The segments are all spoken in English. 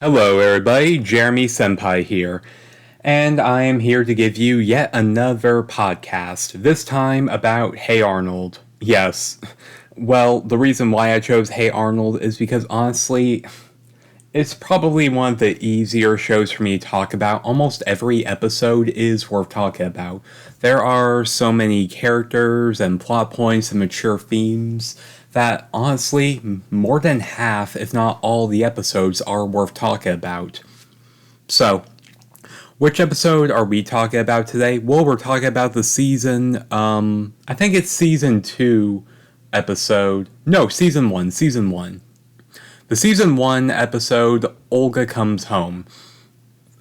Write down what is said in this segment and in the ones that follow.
Hello, everybody. Jeremy Senpai here, and I am here to give you yet another podcast, this time about Hey Arnold. Yes. Well, the reason why I chose Hey Arnold is because honestly, it's probably one of the easier shows for me to talk about. Almost every episode is worth talking about. There are so many characters and plot points and mature themes that honestly, more than half, if not all, the episodes are worth talking about. So, which episode are we talking about today? Well, we're talking about the I think it's season 2 episode. No, season 1. The season 1 episode, Olga Comes Home.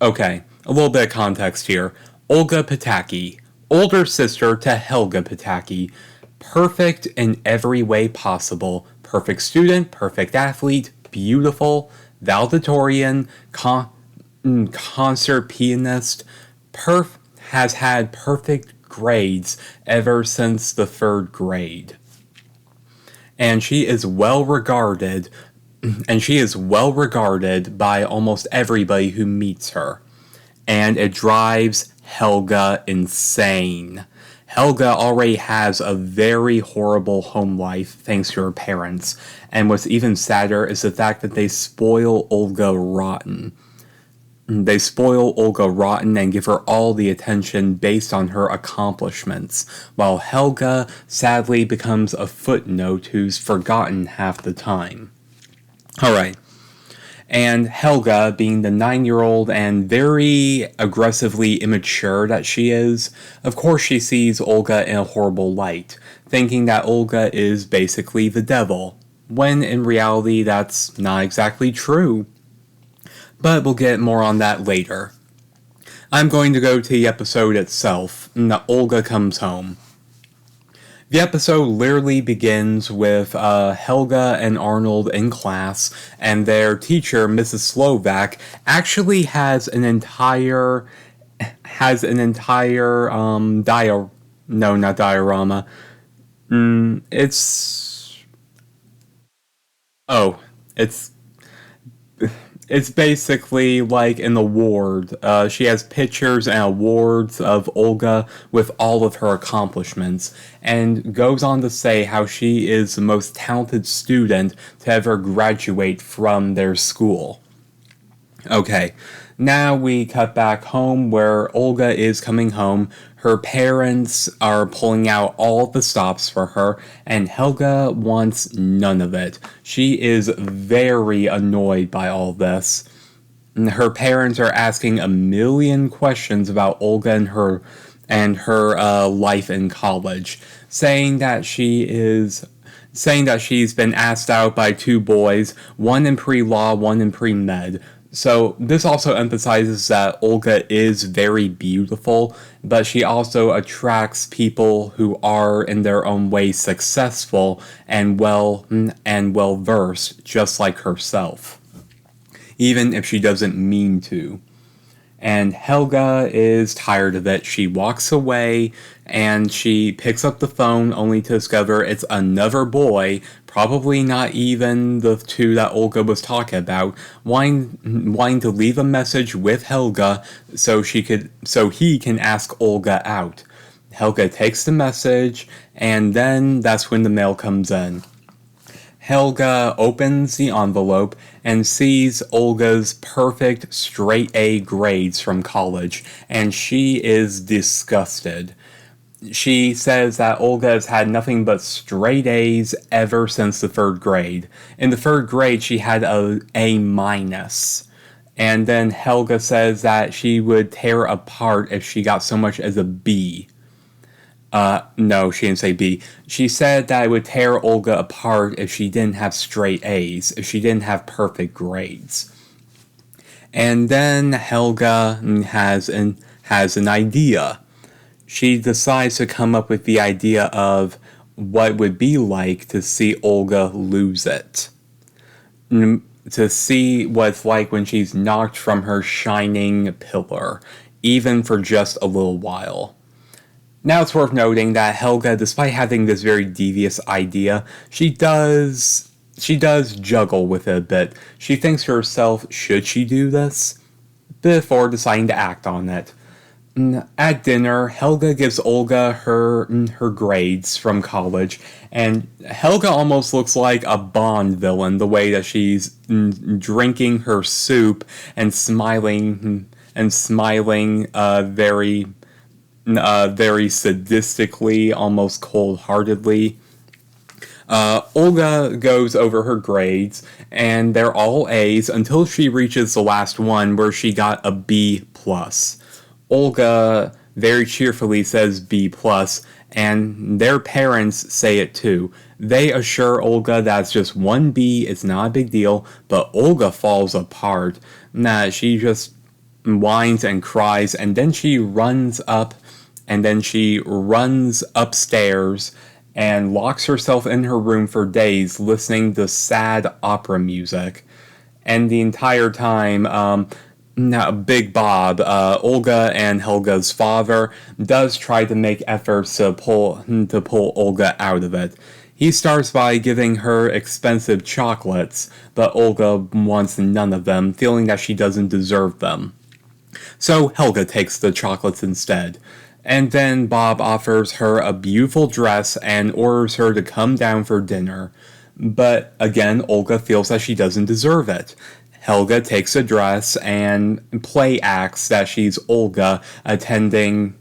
Okay, a little bit of context here. Olga Pataki, older sister to Helga Pataki. Perfect in every way possible. Perfect student, perfect athlete, beautiful, valedictorian, concert pianist. Has had perfect grades ever since the 3rd grade. And she is well regarded by almost everybody who meets her. And it drives Helga insane. Helga already has a very horrible home life thanks to her parents, and what's even sadder is the fact that they spoil Olga rotten. They spoil Olga rotten and give her all the attention based on her accomplishments, while Helga sadly becomes a footnote who's forgotten half the time. Alright. And Helga, being the 9-year-old and very aggressively immature that she is, of course she sees Olga in a horrible light, thinking that Olga is basically the devil, when in reality that's not exactly true. But we'll get more on that later. I'm going to go to the episode itself, Olga Comes Home. The episode literally begins with Helga and Arnold in class, and their teacher, Mrs. Slovak, actually has an entire no, not diorama. It's oh, it's it's basically like an award. She has pictures and awards of Olga with all of her accomplishments, and goes on to say how she is the most talented student to ever graduate from their school. Okay, now we cut back home where Olga is coming home. Her parents are pulling out all the stops for her, and Helga wants none of it. She is very annoyed by all this. Her parents are asking a million questions about Olga and her life in college, saying that she's been asked out by 2 boys, one in pre-law, one in pre-med. So this also emphasizes that Olga is very beautiful, but she also attracts people who are in their own way successful and well versed, just like herself, even if she doesn't mean to. And Helga is tired of it. She walks away and she picks up the phone only to discover it's another boy, probably not even the 2 that Olga was talking about, wanting to leave a message with Helga so he can ask Olga out. Helga takes the message, and then that's when the mail comes in. Helga opens the envelope and sees Olga's perfect straight A grades from college, and she is disgusted. She says that Olga has had nothing but straight A's ever since the 3rd grade. In the 3rd grade, she had a A minus. And then Helga says that she would tear apart if she got so much as a B. No, she didn't say B. She said that it would tear Olga apart if she didn't have straight A's, if she didn't have perfect grades. And then Helga has an idea. She decides to come up with the idea of what it would be like to see Olga lose it. To see what it's like when she's knocked from her shining pillar, even for just a little while. Now it's worth noting that Helga, despite having this very devious idea, she does she does juggle with it a bit. She thinks to herself, should she do this? Before deciding to act on it. At dinner, Helga gives Olga her grades from college, and Helga almost looks like a Bond villain the way that she's drinking her soup and smiling very sadistically, almost cold-heartedly. Olga goes over her grades, and they're all A's until she reaches the last one where she got a B plus. Olga very cheerfully says B plus, and their parents say it too. They assure Olga that's just one B, it's not a big deal, but Olga falls apart. She just whines and cries, and then she runs upstairs and locks herself in her room for days listening to sad opera music. And the entire time, Big Bob, Olga and Helga's father, does try to make efforts to pull Olga out of it. He starts by giving her expensive chocolates, but Olga wants none of them, feeling that she doesn't deserve them. So Helga takes the chocolates instead. And then Bob offers her a beautiful dress and orders her to come down for dinner. But again, Olga feels that she doesn't deserve it. Helga takes a dress and play acts that she's Olga attending.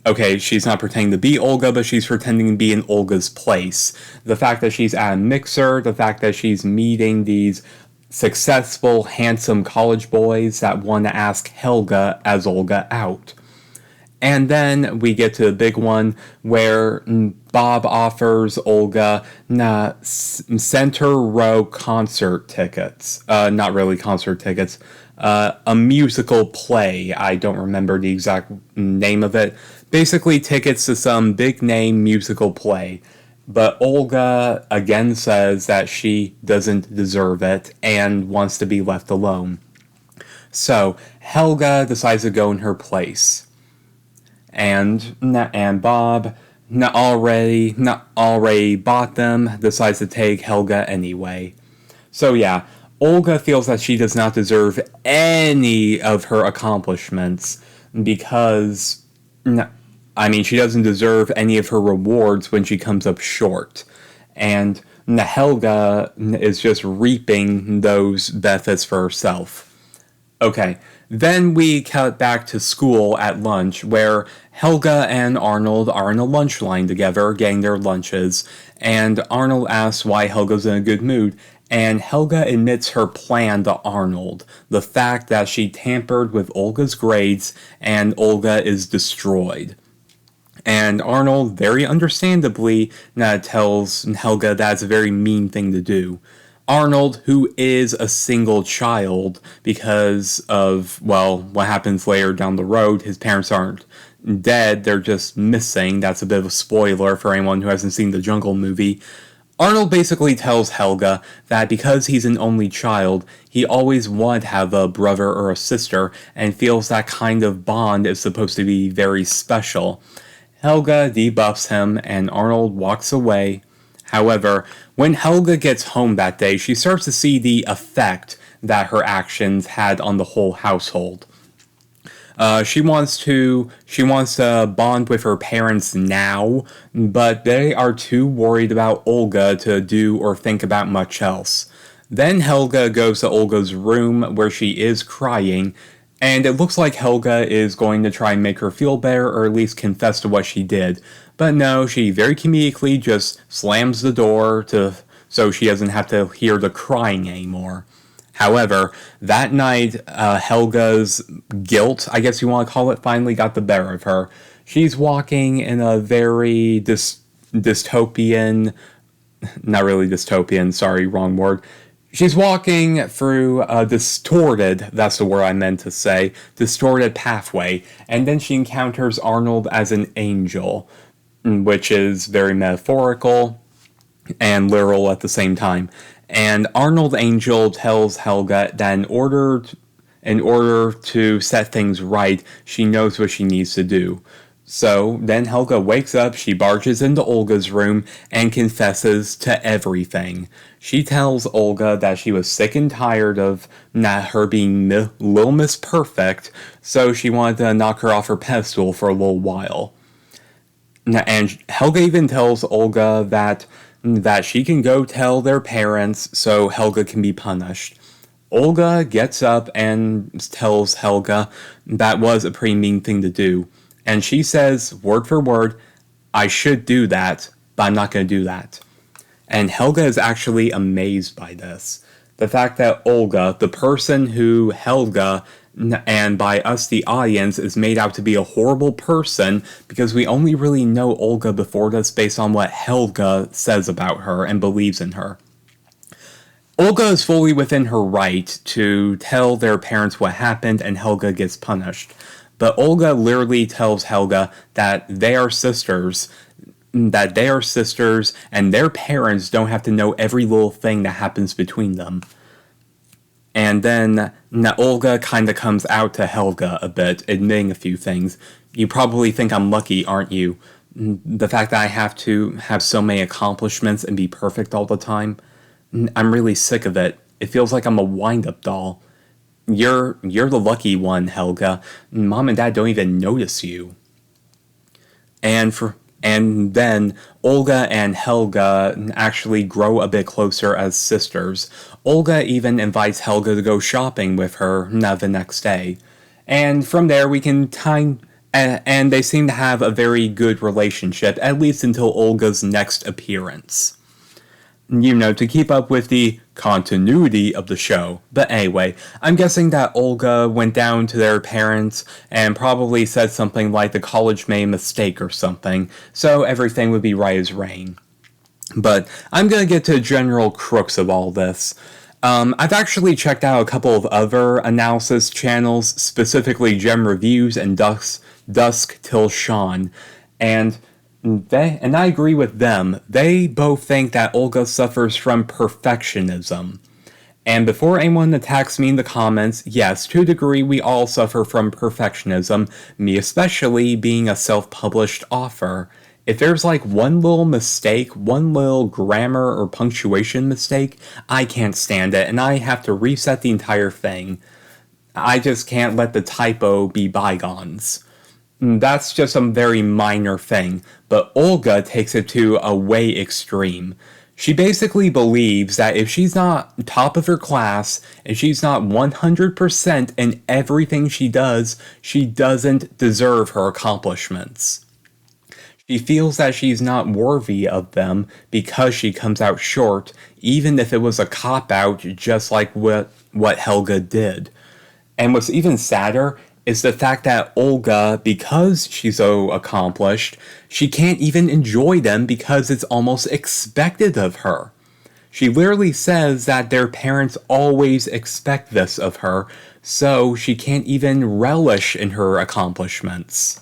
Okay, she's not pretending to be Olga, but she's pretending to be in Olga's place. The fact that she's at a mixer, the fact that she's meeting these successful, handsome college boys that want to ask Helga as Olga out. And then we get to the big one where Bob offers Olga center row concert tickets. Not really concert tickets. A musical play. I don't remember the exact name of it. Basically tickets to some big name musical play. But Olga again says that she doesn't deserve it and wants to be left alone. So Helga decides to go in her place. And Bob, not already bought them, decides to take Helga anyway. So yeah, Olga feels that she does not deserve any of her accomplishments because, she doesn't deserve any of her rewards when she comes up short. And Helga is just reaping those benefits for herself. Okay, then we cut back to school at lunch, where Helga and Arnold are in a lunch line together, getting their lunches, and Arnold asks why Helga's in a good mood, and Helga admits her plan to Arnold, the fact that she tampered with Olga's grades, and Olga is destroyed. And Arnold, very understandably, tells Helga that's a very mean thing to do. Arnold, who is a single child because of, what happens later down the road, his parents aren't dead, they're just missing. That's a bit of a spoiler for anyone who hasn't seen the Jungle movie. Arnold basically tells Helga that because he's an only child, he always wanted to have a brother or a sister, and feels that kind of bond is supposed to be very special. Helga debuffs him, and Arnold walks away. However, when Helga gets home that day, she starts to see the effect that her actions had on the whole household. She wants to bond with her parents now, but they are too worried about Olga to do or think about much else. Then Helga goes to Olga's room where she is crying, and it looks like Helga is going to try and make her feel better, or at least confess to what she did. But no, she very comedically just slams the door so she doesn't have to hear the crying anymore. However, that night, Helga's guilt, I guess you want to call it, finally got the better of her. She's walking in a very dystopian, not really dystopian, sorry, wrong word. She's walking through a distorted, that's the word I meant to say, distorted pathway, and then she encounters Arnold as an angel, which is very metaphorical and literal at the same time. And Arnold Angel tells Helga that in order to set things right, she knows what she needs to do. So then Helga wakes up, she barges into Olga's room, and confesses to everything. She tells Olga that she was sick and tired of not her being Lil Miss Perfect, so she wanted to knock her off her pedestal for a little while. And Helga even tells Olga that she can go tell their parents so Helga can be punished. Olga gets up and tells Helga that was a pretty mean thing to do. And she says, word for word, I should do that, but I'm not going to do that. And Helga is actually amazed by this. The fact that Olga, the person who Helga, and by us the audience, is made out to be a horrible person because we only really know Olga before this based on what Helga says about her and believes in her. Olga is fully within her right to tell their parents what happened and Helga gets punished. But Olga literally tells Helga that they are sisters, and their parents don't have to know every little thing that happens between them. And then Olga kind of comes out to Helga a bit, admitting a few things. You probably think I'm lucky, aren't you? The fact that I have to have so many accomplishments and be perfect all the time. I'm really sick of it. It feels like I'm a wind-up doll. You're the lucky one, Helga. Mom and Dad don't even notice you. And then Olga and Helga actually grow a bit closer as sisters. Olga even invites Helga to go shopping with her the next day. And from there and they seem to have a very good relationship, at least until Olga's next appearance. To keep up with the continuity of the show. But anyway, I'm guessing that Olga went down to their parents and probably said something like the college made a mistake or something, so everything would be right as rain. But I'm gonna get to the general crux of all this. I've actually checked out a couple of other analysis channels, specifically Gem Reviews and Dusk Till Sean, and I agree with them. They both think that Olga suffers from perfectionism. And before anyone attacks me in the comments, yes, to a degree we all suffer from perfectionism, me especially being a self-published author. If there's like one little mistake, one little grammar or punctuation mistake, I can't stand it and I have to reset the entire thing. I just can't let the typo be bygones. That's just a very minor thing, but Olga takes it to a way extreme. She basically believes that if she's not top of her class, and she's not 100% in everything she does, she doesn't deserve her accomplishments. She feels that she's not worthy of them because she comes out short, even if it was a cop-out just like what Helga did. And what's even sadder is the fact that Olga, because she's so accomplished, she can't even enjoy them because it's almost expected of her. She literally says that their parents always expect this of her, so she can't even relish in her accomplishments.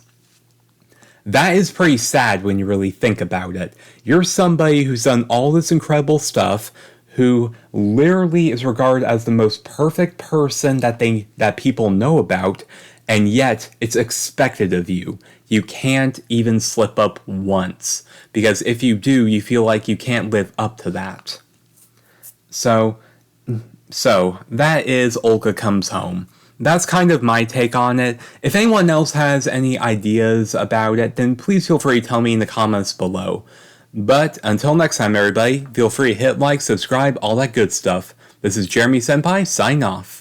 That is pretty sad when you really think about it. You're somebody who's done all this incredible stuff, who literally is regarded as the most perfect person that people know about, and yet it's expected of you. You can't even slip up once, because if you do, you feel like you can't live up to that. So that is Olga Comes Home. That's kind of my take on it. If anyone else has any ideas about it, then please feel free to tell me in the comments below. But until next time, everybody, feel free to hit like, subscribe, all that good stuff. This is Jeremy Senpai, signing off.